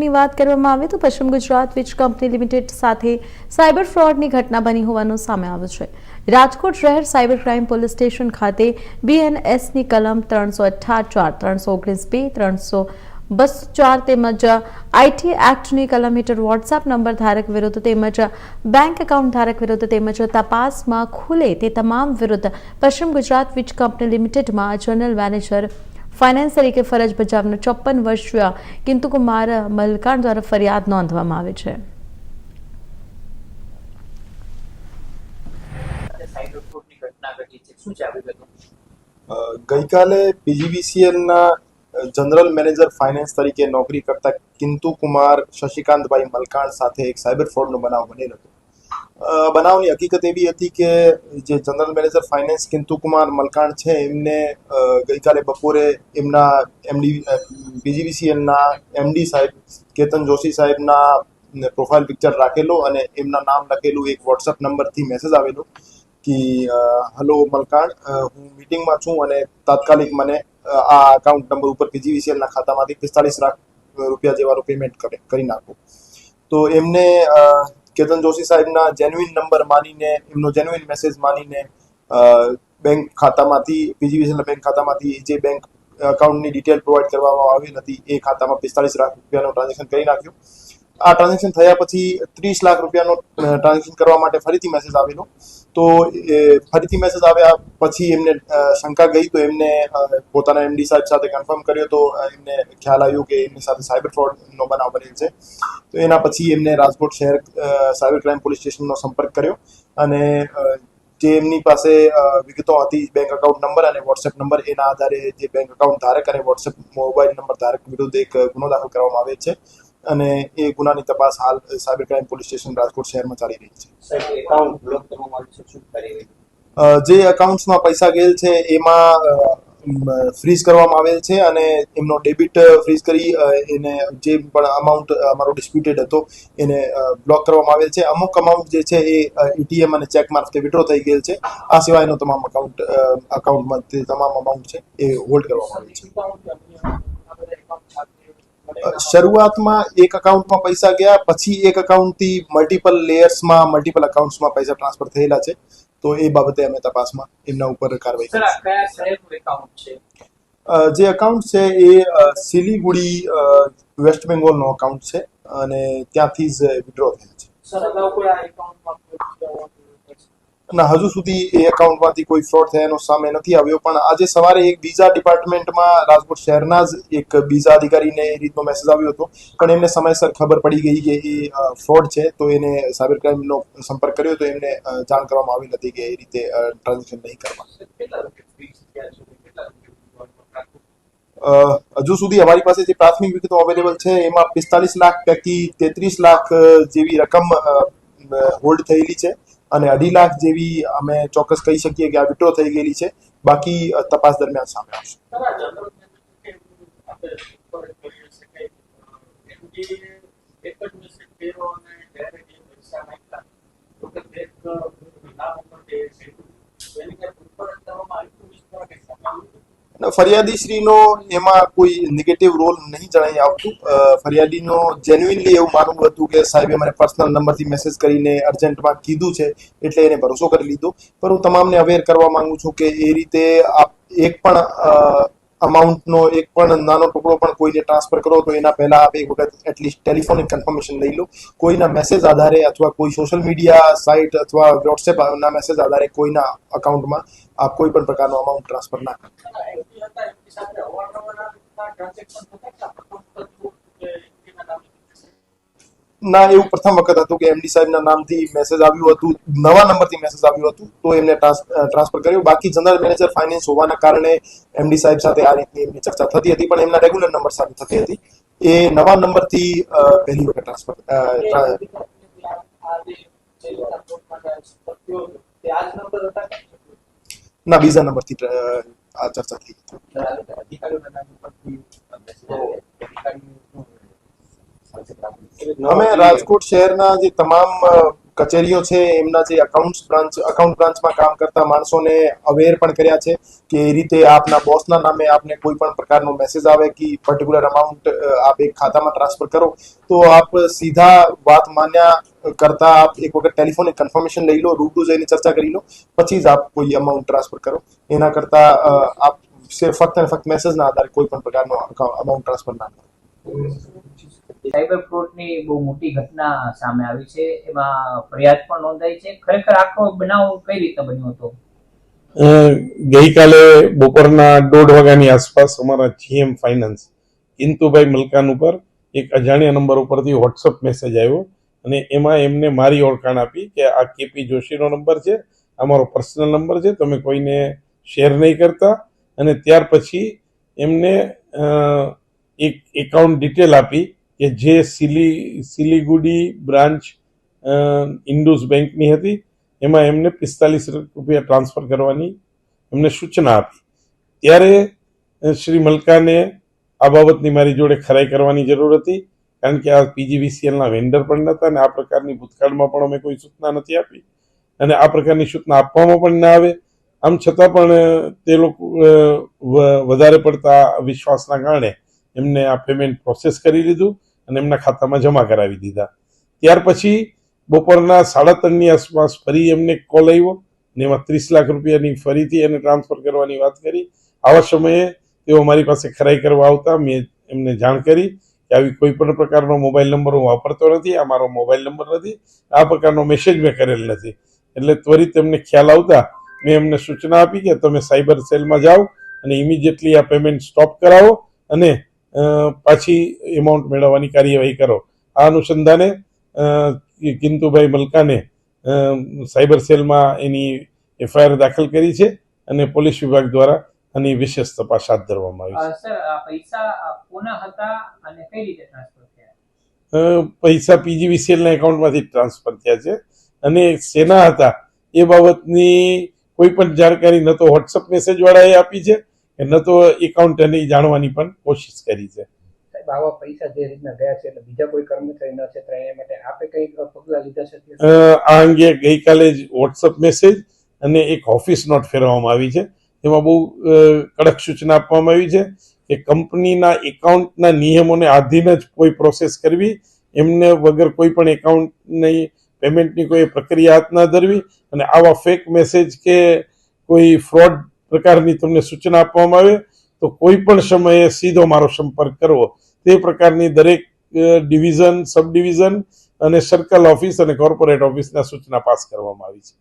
ની વાત કરવામાં આવે તો પશ્ચિમ ગુજરાત વીજ કંપની લિમિટેડ સાથે સાયબર ફ્રોડની ઘટના બની હોવાનું સામે આવ્યું છે। રાજકોટ શહેર સાયબર ક્રાઇમ પોલીસ સ્ટેશન ખાતે બીએનએસની કલમ 368, 319B, 302, તેમજ આઈટી એક્ટની કલમ હેઠળ વોટ્સએપ નંબર ધારક વિરુદ્ધ તેમજ બેંક એકાઉન્ટ ધારક વિરુદ્ધ તેમજ તપાસમાં ખુલે તે તમામ વિરુદ્ધ પશ્ચિમ ગુજરાત વીજ કંપની લિમિટેડમાં જનરલ મેનેજર ફાઇનાન્સ તરીકે ફરજ બજાવનાર 54 વર્ષીય કિંતુકુમાર મલકાણ દ્વારા ફરિયાદ નોંધવામાં આવી છે। ગઈકાલે પીજીવીસીએલના જનરલ મેનેજર ફાઇનાન્સ તરીકે નોકરી કરતા કિંતુકુમાર શશિકાંતભાઈ મલકાણ સાથે એક સાયબર ફ્રોડનો બનાવ બનેલો હતો। બનાવની હકીકત એવી હતી કે જે જનરલ મેનેજર ફાઇનાન્સ કિંતુકુમાર મલકાણ છે એમને ગઈકાલે બપોરે એમના પીજીવીસીએલના એમડી સાહેબ કેતન જોશી સાહેબના પ્રોફાઇલ પિક્ચર રાખેલો અને એમના નામ લખેલું એક વોટ્સઅપ નંબરથી મેસેજ આવેલો કે હલો મલકાણ, હું મીટિંગમાં છું અને તાત્કાલિક મને આ અકાઉન્ટ નંબર ઉપર પીજીવીસીએલના ખાતામાંથી 45 લાખ રૂપિયા જેવાનું પેમેન્ટ કરી નાખો। તો એમને કેતન જોશી સાહેબના જેન્યુઇન નંબર માનીને એમનો જેન્યુઇન મેસેજ માનીને બેંક ખાતામાંથી પીજીવીસીએલના બેંક ખાતામાંથી જે બેંક અકાઉન્ટની ડિટેલ પ્રોવાઈડ કરવામાં આવેલ હતી એ ખાતામાં 45 લાખ રૂપિયાનું ટ્રાન્ઝેક્શન કરી નાખ્યું। આ ટ્રાન્ઝેક્શન થયા પછી 30 લાખ રૂપિયાનો ટ્રાન્ઝેક્શન કરવા માટે ફરીથી મેસેજ આવેલો। તો ફરીથી મેસેજ આવ્યા પછી એમને શંકા ગઈ તો એમને પોતાના એમડી સાહેબ સાથે કન્ફર્મ કર્યો તો એમને ખ્યાલ આવ્યો કે એમની સાથે સાયબર ફ્રોડનો બનાવ બનેલ છે। તો એના પછી એમને રાજકોટ શહેર સાયબર ક્રાઇમ પોલીસ સ્ટેશનનો સંપર્ક કર્યો અને જે એમની પાસે વિગતો હતી બેંક એકાઉન્ટ નંબર અને વોટ્સએપ નંબર એના આધારે જે બેંક એકાઉન્ટ ધારક અને વોટ્સએપ મોબાઈલ નંબર ધારક વિરુદ્ધ એક ગુનો દાખલ કરવામાં આવે છે અને એ ગુનાની તપાસ હાલ cyber crime police station Rajkot શહેરમાં ચાલી રહી છે। જે એકાઉન્ટ્સમાં પૈસા ગયેલ છે એમાં ફ્રીઝ કરવામાં આવેલ છે અને એમનો ડેબિટ ફ્રીઝ કરી એને જે પણ અમાઉન્ટ અમારો ડિસ્પ્યુટેડ હતો એને બ્લોક કરવામાં આવેલ છે। અમુક અમાઉન્ટ જે છે એ એટીએમ અને ચેક મારફતે વિડ્રો થઈ ગયેલ છે। આ સિવાયનો તમામ અકાઉન્ટમાં જે તમામ અમાઉન્ટ છે એ હોલ્ડ કરવામાં આવેલ છે। શરૂઆતમાં એક અકાઉન્ટમાં પૈસા ગયા, પછી એક અકાઉન્ટથી મલ્ટિપલ લેયર્સમાં મલ્ટિપલ અકાઉન્ટ્સમાં પૈસા ટ્રાન્સફર થયેલા છે। તો એ બાબતે અમે તપાસમાં એમના ઉપર કાર્યવાહી જે અકાઉન્ટ છે એ સિલીગુડી વેસ્ટ બેંગોલનો અકાઉન્ટ છે અને ત્યાંથી જ વિડ્રો થયા છે। ના, હજુ સુધી એ એકાઉન્ટમાંથી કોઈ ફ્રોડ થયાનો સામે નથી આવ્યો, પણ આજે સવારે એક બીજા ડિપાર્ટમેન્ટમાં રાજકોટ શહેરના જ એક બીજા અધિકારીને એ રીતનો મેસેજ આવ્યો હતો, પણ એમને સમયસર ખબર પડી ગઈ કે એ ફ્રોડ છે તો એને સાયબર ક્રાઇમનો સંપર્ક કર્યો તો એમને જાણ કરવામાં આવી હતી કે એ રીતે ટ્રાન્ઝેક્શન નહીં કરવા। હજુ સુધી અમારી પાસે જે પ્રાથમિક વિગતો અવેલેબલ છે એમાં 45 લાખ પૈકી 33 લાખ જેવી રકમ હોલ્ડ થયેલી છે અને 2.5 લાખ જેવી અમે ચોક્કસ કહી શકીએ કે આ વિડ્રો થઈ ગયેલી છે। બાકી તપાસ દરમિયાન સામે આવશે। ફરિયાદીશ્રીનો એમાં કોઈ નેગેટિવ રોલ નહીં જણાઈ આવતું। ફરિયાદીનો જેન્યુઇનલી એવું માનવું હતું કે સાહેબે મને પર્સનલ નંબરથી મેસેજ કરીને અર્જન્ટમાં કીધું છે એટલે એને ભરોસો કરી લીધો। પણ હું તમામને અવેર કરવા માંગુ છું કે એ રીતે આપ એક પણ અમાઉન્ટનો એક પણ નાનો ટુકડો પણ કોઈને ટ્રાન્સફર કરો તો એના પહેલા આપ એક વખત એટલીસ્ટ ટેલિફોનિક કન્ફર્મેશન લઈ લો। કોઈના મેસેજ આધારે અથવા કોઈ સોશિયલ મીડિયા સાઇટ અથવા વોટ્સએપના મેસેજ આધારે કોઈના અકાઉન્ટમાં આપ કોઈ પણ પ્રકારનો અમાઉન્ટ ટ્રાન્સફર ના કરો। ના, એવું પ્રથમ વખત હતું કે એમડી સાહેબના નામથી મેસેજ આવ્યું હતું, નવા નંબરથી મેસેજ આવ્યું હતું તો એમને ટ્રાન્સફર કર્યું। બાકી જનરલ મેનેજર ફાઇનાન્સ હોવાના કારણે એમડી સાહેબ સાથે આ રીતની એમની ચર્ચા થતી હતી, પણ એમના રેગ્યુલર નંબર સાથે થતી હતી। એ નવા નંબરથી પહેલી વખત ટ્રાન્સફર ના, બીજા નંબરથી આ ચર્ચા થઈ હતી। અમે રાજકોટ શહેરના જે તમામ કચેરીઓ છે એમના જે અકાઉન્ટ બ્રાન્ચમાં કામ કરતા માણસોને અવેર પણ કર્યા છે કે એ રીતે આપના બોસના નામે આપને કોઈ પણ પ્રકારનો મેસેજ આવે કે પર્ટિક્યુલર અમાઉન્ટ આપ એક ખાતામાં ટ્રાન્સફર કરો તો આપ સીધા વાત માન્યા કરતા આપ એક વખત ટેલિફોનિક કન્ફર્મેશન લઈ લો, રૂબરૂ જઈને ચર્ચા કરી લો, પછી જ આપ કોઈ અમાઉન્ટ ટ્રાન્સફર કરો. એના કરતા આપ ફક્ત અને ફક્ત મેસેજના આધારે કોઈ પણ પ્રકારનો અમાઉન્ટ ટ્રાન્સફર ના કરો. સાયબર ફ્રોડની બહુ મોટી ઘટના સામે આવી છે, એમાં ફરિયાદ પણ નોંધાઈ છે. ખરેખર આખો બનાવ કઈ રીતે બન્યો હતો? ગઈકાલે બપોરના 1:30 વાગ્યાની આસપાસ અમારા જીએમ ફાઇનાન્સ કિંતુભાઈ મલકાન ઉપર એક અજાણ્યા નંબર ઉપરથી વોટ્સઅપ મેસેજ આવ્યો અને એમાં એમને મારી ઓળખાણ આપી કે આ કેપી જોશીનો નંબર છે, આ મારો પર્સનલ નંબર છે, તમે કોઈને શેર નહીં કરતા. અને ત્યાર પછી એમને એક એકાઉન્ટ ડિટેલ આપી કે જે સિલીગુડી બ્રાન્ચ ઇન્ડુસ બેંકની હતી. એમાં એમને 45 રૂપિયા ટ્રાન્સફર કરવાની એમને સૂચના આપી. ત્યારે શ્રી મલકાને આ બાબતની મારી જોડે ખરાઈ કરવાની જરૂર હતી, કારણ કે આ પીજીવીસીએલના વેન્ડર પણ નહોતા અને આ પ્રકારની ભૂતકાળમાં પણ અમે કોઈ સૂચના નથી આપી અને આ પ્રકારની સૂચના આપવામાં પણ ના આવે. આમ છતાં પણ તે લોકો વધારે પડતા વિશ્વાસના કારણે એમને આ પેમેન્ટ પ્રોસેસ કરી લીધું અને એમના ખાતામાં જમા કરાવી દીધા. ત્યાર પછી બપોરના 3:30ની આસપાસ ફરી એમને કોલ આવ્યો ને એમાં 30 લાખ રૂપિયાની ફરીથી એને ટ્રાન્સફર કરવાની વાત કરી. આવા સમયે તેઓ મારી પાસે ખરાઈ કરવા આવતા મેં એમને જાણ કરી કે આવી કોઈ પણ પ્રકારનો મોબાઈલ નંબર હું વાપરતો નથી, આ મારો મોબાઈલ નંબર નથી, આ પ્રકારનો મેસેજ મેં કરેલ નથી. એટલે ત્વરિત એમને ખ્યાલ આવતા મેં એમને સૂચના આપી કે તમે સાયબર સેલમાં જાઓ અને ઇમિડિયેટલી આ પેમેન્ટ સ્ટોપ કરાવો અને પાછી એમાઉન્ટ મેળવવાની કાર્યવાહી કરો. આ અનુસંધાને કિંતુભાઈ મલકાને સાયબર સેલમાં એની એફઆઈઆર દાખલ કરી છે અને પોલીસ વિભાગ દ્વારા આની વિશેષ તપાસ હાથ ધરવામાં આવી છે. સર, આ પૈસા કોના હતા અને કઈ રીતે ટ્રાન્સફર થયા? પૈસા પીજીવીસીએલના એકાઉન્ટમાંથી ટ્રાન્સફર થયા છે અને શેના હતા એ બાબતની કોઈ પણ જાણકારી ન તો વોટ્સઅપ મેસેજ વાળાએ આપી છે કે ન તો એકાઉન્ટને જાણવાની પણ કોશિશ કરી છે. આવા પૈસા જે રીતના ગયા છે એટલે બીજા કોઈ કર્મચારી ન છેતરાય એ માટે આપે કઈ પગલાં લીધા છે? આ અંગે ગઈકાલે જ વોટ્સઅપ મેસેજ અને એક ઓફિસ નોટ ફેરવવામાં આવી છે. એમાં બહુ કડક સૂચના આપવામાં આવી છે કે કંપનીના એકાઉન્ટના નિયમોને આધીન જ કોઈ પ્રોસેસ કરવી, એમને વગર કોઈ પણ એકાઉન્ટની પેમેન્ટની કોઈ પ્રક્રિયા હાથ ના ધરવી અને આવા ફેક મેસેજ કે કોઈ ફ્રોડ પ્રકારની તમને સૂચના આપવામાં આવે તો કોઈ પણ સમયે સીધો મારો સંપર્ક કરવો. તે પ્રકારની દરેક ડિવિઝન, સબ ડિવિઝન અને સર્કલ ઓફિસ અને કોર્પોરેટ ઓફિસના સૂચના પાસ કરવામાં આવી છે.